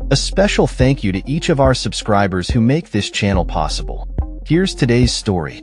A special thank you to each of our subscribers who make this channel possible. Here's today's story.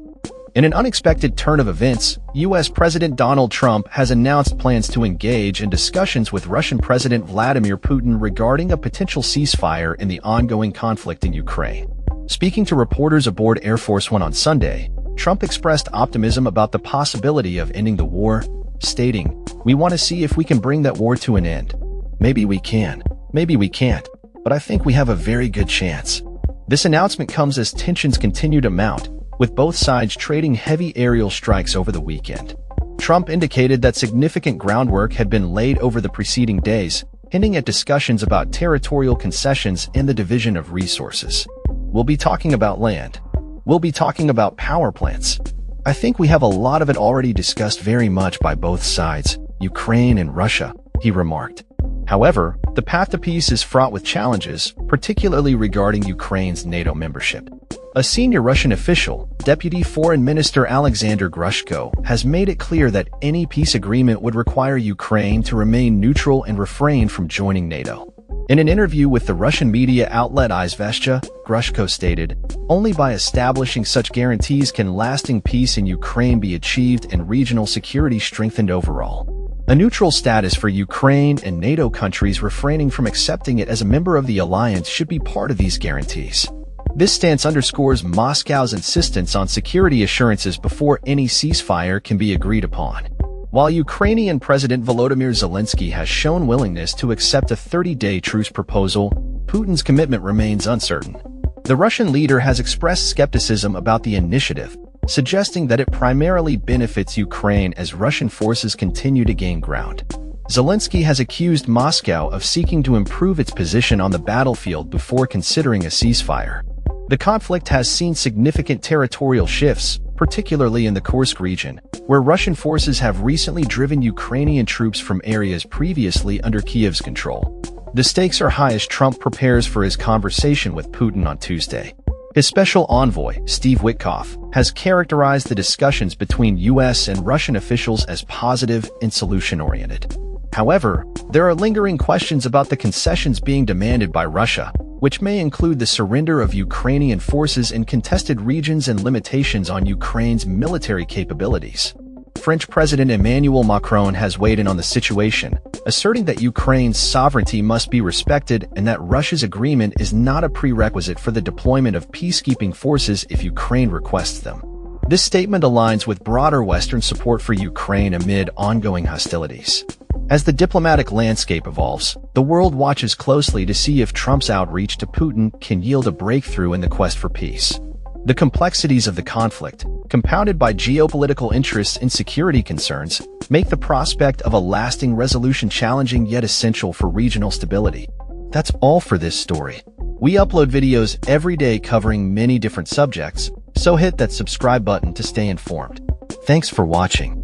In an unexpected turn of events, U.S. President Donald Trump has announced plans to engage in discussions with Russian President Vladimir Putin regarding a potential ceasefire in the ongoing conflict in Ukraine. Speaking to reporters aboard Air Force One on Sunday, Trump expressed optimism about the possibility of ending the war, stating, "We want to see if we can bring that war to an end. Maybe we can, maybe we can't, but I think we have a very good chance." This announcement comes as tensions continue to mount, with both sides trading heavy aerial strikes over the weekend. Trump indicated that significant groundwork had been laid over the preceding days, hinting at discussions about territorial concessions and the division of resources. "We'll be talking about land. We'll be talking about power plants. I think we have a lot of it already discussed very much by both sides, Ukraine and Russia," he remarked. However, the path to peace is fraught with challenges, particularly regarding Ukraine's NATO membership. A senior Russian official, Deputy Foreign Minister Alexander Grushko, has made it clear that any peace agreement would require Ukraine to remain neutral and refrain from joining NATO. In an interview with the Russian media outlet Izvestia, Grushko stated, "Only by establishing such guarantees can lasting peace in Ukraine be achieved and regional security strengthened overall. A neutral status for Ukraine and NATO countries refraining from accepting it as a member of the alliance should be part of these guarantees." This stance underscores Moscow's insistence on security assurances before any ceasefire can be agreed upon. While Ukrainian President Volodymyr Zelensky has shown willingness to accept a 30-day truce proposal, Putin's commitment remains uncertain. The Russian leader has expressed skepticism about the initiative, suggesting that it primarily benefits Ukraine as Russian forces continue to gain ground. Zelensky has accused Moscow of seeking to improve its position on the battlefield before considering a ceasefire. The conflict has seen significant territorial shifts, particularly in the Kursk region, where Russian forces have recently driven Ukrainian troops from areas previously under Kyiv's control. The stakes are high as Trump prepares for his conversation with Putin on Tuesday. His special envoy, Steve Witkoff, has characterized the discussions between U.S. and Russian officials as positive and solution-oriented. However, there are lingering questions about the concessions being demanded by Russia, which may include the surrender of Ukrainian forces in contested regions and limitations on Ukraine's military capabilities. French President Emmanuel Macron has weighed in on the situation, asserting that Ukraine's sovereignty must be respected and that Russia's agreement is not a prerequisite for the deployment of peacekeeping forces if Ukraine requests them. This statement aligns with broader Western support for Ukraine amid ongoing hostilities. As the diplomatic landscape evolves, the world watches closely to see if Trump's outreach to Putin can yield a breakthrough in the quest for peace. The complexities of the conflict, compounded by geopolitical interests and security concerns, make the prospect of a lasting resolution challenging yet essential for regional stability. That's all for this story. We upload videos every day covering many different subjects, so hit that subscribe button to stay informed. Thanks for watching.